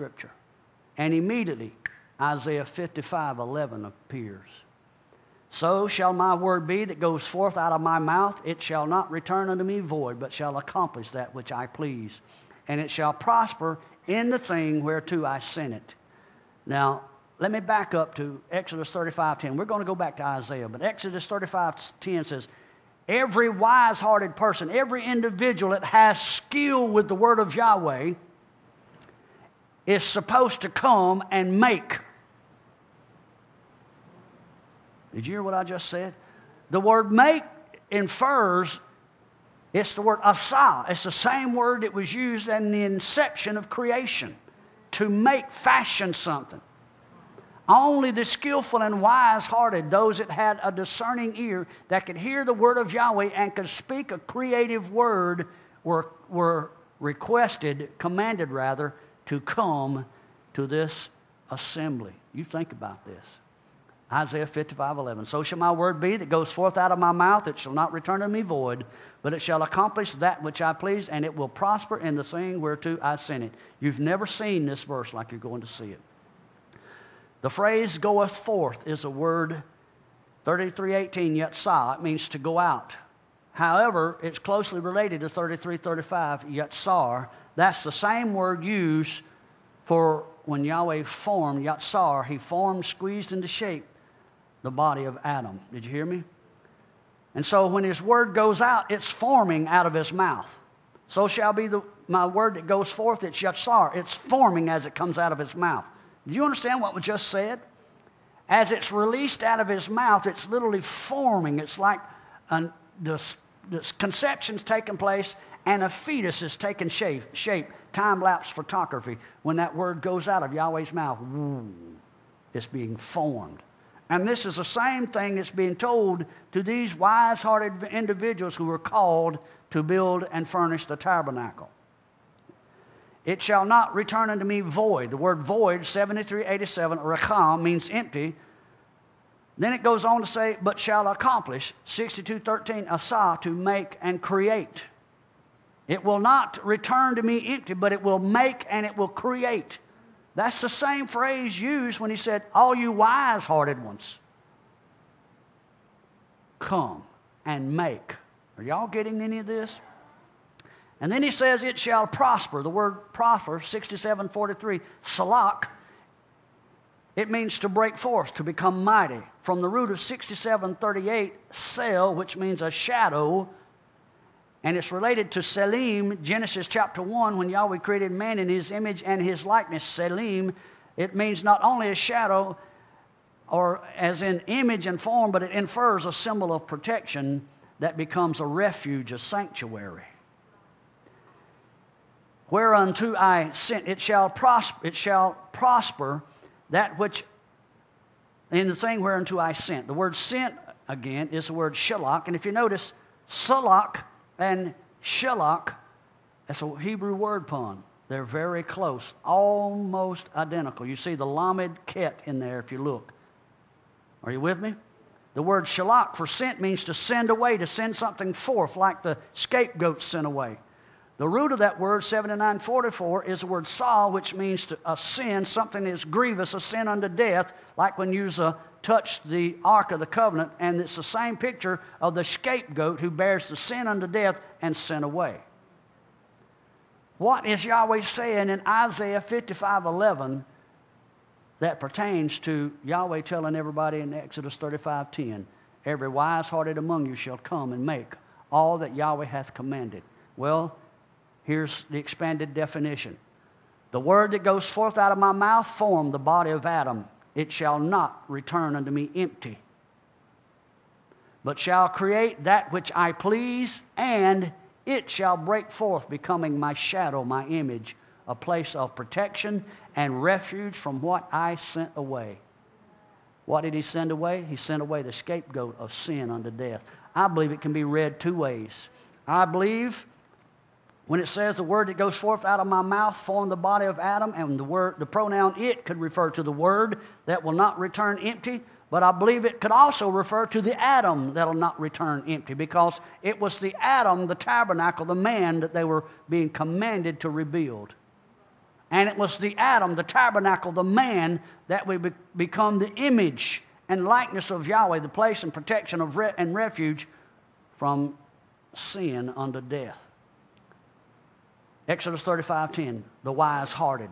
Scripture. And immediately Isaiah 55:11 appears. So shall my word be that goes forth out of my mouth. It shall not return unto me void, but shall accomplish that which I please. And it shall prosper in the thing whereto I sent it. Now, let me back up to Exodus 35:10. We're going to go back to Isaiah, but Exodus 35:10 says, every wise-hearted person, every individual that has skill with the word of Yahweh is supposed to come and make. Did you hear what I just said? The word make infers, it's the word asa. It's the same word that was used in the inception of creation. To make, fashion something. Only the skillful and wise-hearted, those that had a discerning ear, that could hear the word of Yahweh and could speak a creative word, were requested, commanded rather, to come to this assembly. You think about this. Isaiah 55:11. So shall my word be that goes forth out of my mouth. It shall not return to me void, but it shall accomplish that which I please, and it will prosper in the thing whereto I sent it. You've never seen this verse like you're going to see it. The phrase goeth forth is a word, 33:18, Yatsah. It means to go out. However, it's closely related to 33:35, Yatsar. That's the same word used for when Yahweh formed, Yatsar. He formed, squeezed into shape the body of Adam. Did you hear me? And so when his word goes out, it's forming out of his mouth. So shall be my word that goes forth, it's Yatsar. It's forming as it comes out of his mouth. Do you understand what was just said? As it's released out of his mouth, it's literally forming. It's like the conception's taking place and a fetus is taking shape. Time-lapse photography. When that word goes out of Yahweh's mouth, it's being formed. And this is the same thing that's being told to these wise-hearted individuals who were called to build and furnish the tabernacle. It shall not return unto me void. The word void, 73:87, rakam, means empty. Then it goes on to say, but shall accomplish, 62:13, asa, to make and create. It will not return to me empty, but it will make and it will create. That's the same phrase used when he said, all you wise-hearted ones, come and make. Are y'all getting any of this? And then he says, it shall prosper. The word prosper, 67:43, salak, it means to break forth, to become mighty. From the root of 67:38, sel, which means a shadow, and it's related to Selim, Genesis chapter 1, when Yahweh created man in his image and his likeness. Selim, it means not only a shadow, or as in image and form, but it infers a symbol of protection that becomes a refuge, a sanctuary. Whereunto I sent, it shall prosper that which in the thing whereunto I sent. The word sent, again, is the word shalak. And if you notice, salak and shalak, that's a Hebrew word pun. They're very close, almost identical. You see the lamed ket in there if you look. Are you with me? The word shalak for sent means to send away, to send something forth, like the scapegoat sent away. The root of that word, 79:44, is the word sal, which means a sin, something that is grievous, a sin unto death, like when Uzzah touched the Ark of the Covenant, and it's the same picture of the scapegoat who bears the sin unto death and sent away. What is Yahweh saying in Isaiah 55:11 that pertains to Yahweh telling everybody in Exodus 35:10, every wise-hearted among you shall come and make all that Yahweh hath commanded? Well, here's the expanded definition. The word that goes forth out of my mouth formed the body of Adam. It shall not return unto me empty, but shall create that which I please, and it shall break forth, becoming my shadow, my image, a place of protection and refuge from what I sent away. What did he send away? He sent away the scapegoat of sin unto death. I believe it can be read two ways. I believe when it says the word that goes forth out of my mouth formed the body of Adam, and the pronoun it could refer to the word that will not return empty, but I believe it could also refer to the Adam that will not return empty, because it was the Adam, the tabernacle, the man that they were being commanded to rebuild. And it was the Adam, the tabernacle, the man, that we become the image and likeness of Yahweh, the place and protection of and refuge from sin unto death. Exodus 35:10, the wise-hearted.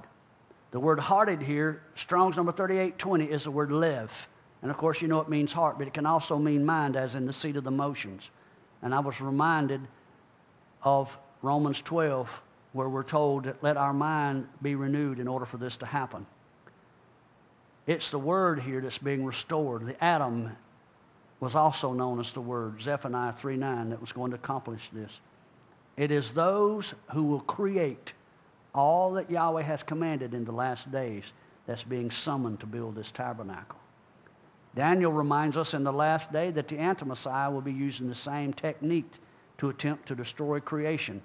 The word hearted here, Strong's number 3820, is the word lev. And of course, you know it means heart, but it can also mean mind, as in the seat of the motions. And I was reminded of Romans 12, where we're told that let our mind be renewed in order for this to happen. It's the word here that's being restored. The Adam was also known as the word, Zephaniah 3:9, that was going to accomplish this. It is those who will create all that Yahweh has commanded in the last days that's being summoned to build this tabernacle. Daniel reminds us in the last day that the Anti-Messiah will be using the same technique to attempt to destroy creation.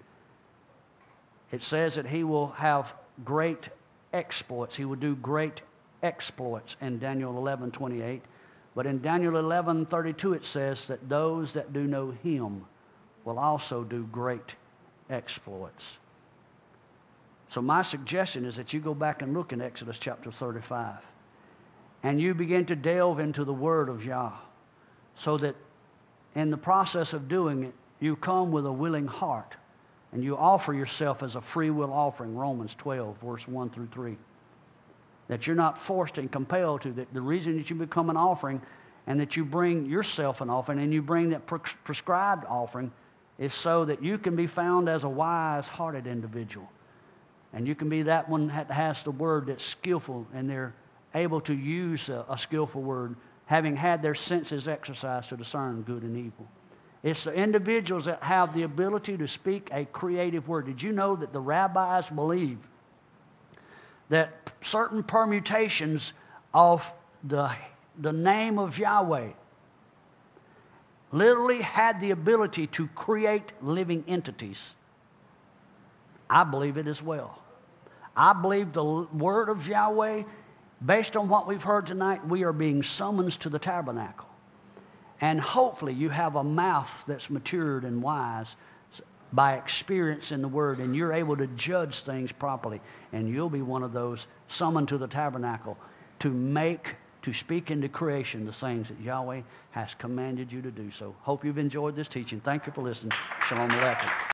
It says that he will have great exploits. He will do great exploits in Daniel 11:28. But in Daniel 11:32 it says that those that do know him will also do great exploits. So my suggestion is that you go back and look in Exodus chapter 35 and you begin to delve into the word of Yah, so that in the process of doing it, you come with a willing heart and you offer yourself as a free will offering, Romans 12, verse 1 through 3. That you're not forced and compelled to. That the reason that you become an offering and that you bring yourself an offering and you bring that prescribed offering is so that you can be found as a wise-hearted individual. And you can be that one that has the word that's skillful, and they're able to use a skillful word, having had their senses exercised to discern good and evil. It's the individuals that have the ability to speak a creative word. Did you know that the rabbis believe that certain permutations of the name of Yahweh literally had the ability to create living entities? I believe it as well. I believe the word of Yahweh, based on what we've heard tonight, we are being summoned to the tabernacle. And hopefully you have a mouth that's matured and wise by experience in the word, and you're able to judge things properly. And you'll be one of those summoned to the tabernacle to speak into creation the things that Yahweh has commanded you to do. So hope you've enjoyed this teaching. Thank you for listening. Shalom Aleichem.